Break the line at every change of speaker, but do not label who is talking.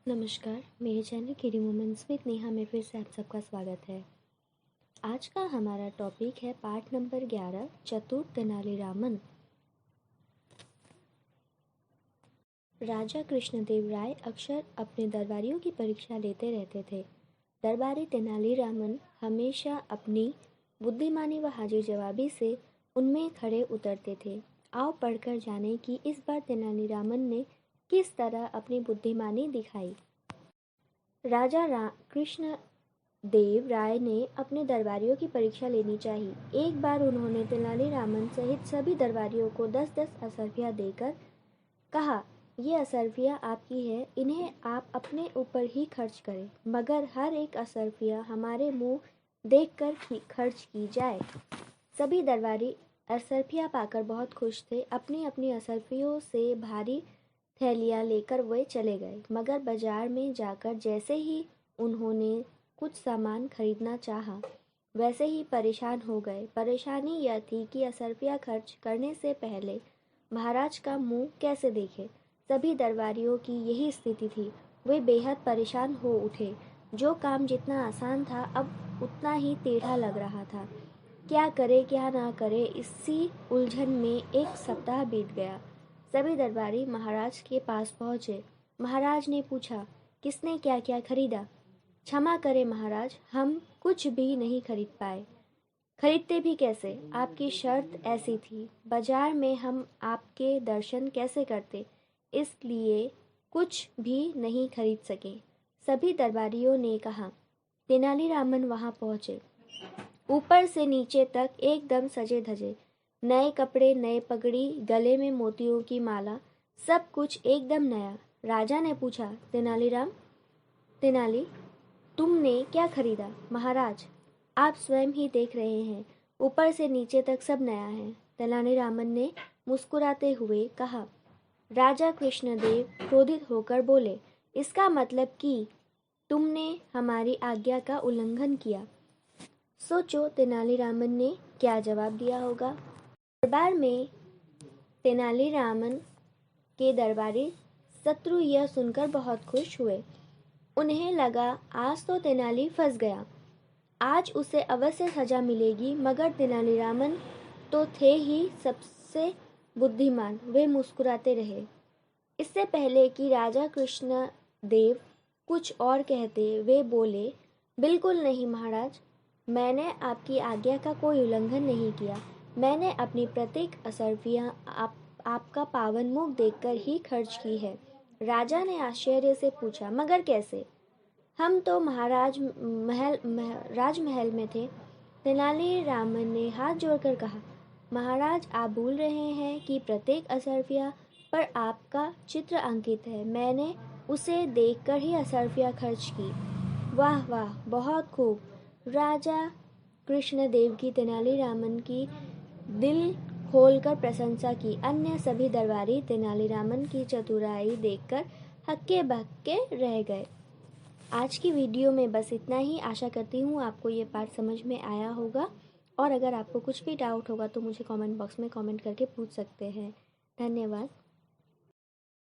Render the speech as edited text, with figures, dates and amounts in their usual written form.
नमस्कार, मेरे चैनल किडी मोमेंट्स विद नेहा में फिर से आप सबका स्वागत है। आज का हमारा टॉपिक है पार्ट नंबर 11, चतुर तेनालीरामन। राजा कृष्णदेव राय अक्सर अपने दरबारियों की परीक्षा लेते रहते थे। दरबारी तेनालीरामन हमेशा अपनी बुद्धिमानी व हाजिर जवाबी से उनमें खड़े उतरते थे। आओ पढ़कर जाने कि इस बार तेनालीरामन ने किस तरह अपनी बुद्धिमानी दिखाई। राजा कृष्ण देव राय ने अपने दरबारियों की परीक्षा लेनी चाहिए। एक बार उन्होंने तेनालीरामन सहित सभी दरबारियों को 10-10 असरफियाँ देकर कहा, ये असरफियाँ आपकी है, इन्हें आप अपने ऊपर ही खर्च करें, मगर हर एक असरफियाँ हमारे मुंह देखकर खर्च की जाए। सभी दरबारी असरफियाँ पाकर बहुत खुश थे। अपनी अपनी असरफियों से भारी थैलियाँ लेकर वे चले गए, मगर बाजार में जाकर जैसे ही उन्होंने कुछ सामान खरीदना चाहा, वैसे ही परेशान हो गए। परेशानी यह थी कि असरफियाँ खर्च करने से पहले महाराज का मुंह कैसे देखें। सभी दरबारियों की यही स्थिति थी। वे बेहद परेशान हो उठे। जो काम जितना आसान था अब उतना ही टेढ़ा लग रहा था। क्या करे क्या ना करे, इसी उलझन में एक सप्ताह बीत गया। सभी दरबारी महाराज के पास पहुंचे। महाराज ने पूछा, किसने क्या क्या खरीदा? क्षमा करें महाराज, हम कुछ भी नहीं खरीद पाए। खरीदते भी कैसे? आपकी शर्त ऐसी थी। बाजार में हम आपके दर्शन कैसे करते, इसलिए कुछ भी नहीं खरीद सके। सभी दरबारियों ने कहा। तेनालीरामन वहां पहुंचे। ऊपर से नीचे तक एकदम सजे धजे, नए कपड़े, नए पगड़ी, गले में मोतियों की माला, सब कुछ एकदम नया। राजा ने पूछा, तेनाली, तुमने क्या खरीदा? महाराज, आप स्वयं ही देख रहे हैं, ऊपर से नीचे तक सब नया है। तेनालीरामन ने मुस्कुराते हुए कहा। राजा कृष्णदेव क्रोधित होकर बोले, इसका मतलब कि तुमने हमारी आज्ञा का उल्लंघन किया। सोचो तेनालीरामन ने क्या जवाब दिया होगा। दरबार में तेनालीरामन के दरबारी शत्रु यह सुनकर बहुत खुश हुए। उन्हें लगा आज तो तेनाली फंस गया, आज उसे अवश्य सजा मिलेगी। मगर तेनालीरामन तो थे ही सबसे बुद्धिमान। वे मुस्कुराते रहे। इससे पहले कि राजा कृष्णदेव कुछ और कहते, वे बोले, बिल्कुल नहीं महाराज, मैंने आपकी आज्ञा का कोई उल्लंघन नहीं किया। मैंने अपनी प्रत्येक असरफियाँ आपका पावन मुख देखकर ही खर्च की है। राजा ने आश्चर्य से पूछा, मगर कैसे? हम तो राजमहल में थे। तेनालीरामन ने हाथ जोड़कर कहा, महाराज, आप भूल रहे हैं कि प्रत्येक असरफिया पर आपका चित्र अंकित है। मैंने उसे देखकर ही असरफियाँ खर्च की। वाह वाह, बहुत खूब। राजा कृष्णदेव की तेनालीरामन की दिल खोलकर प्रशंसा की। अन्य सभी दरबारी तेनालीरामन की चतुराई देखकर हक्के बक्के रह गए। आज की वीडियो में बस इतना ही। आशा करती हूँ आपको ये पार्ट समझ में आया होगा, और अगर आपको कुछ भी डाउट होगा तो मुझे कमेंट बॉक्स में कमेंट करके पूछ सकते हैं। धन्यवाद।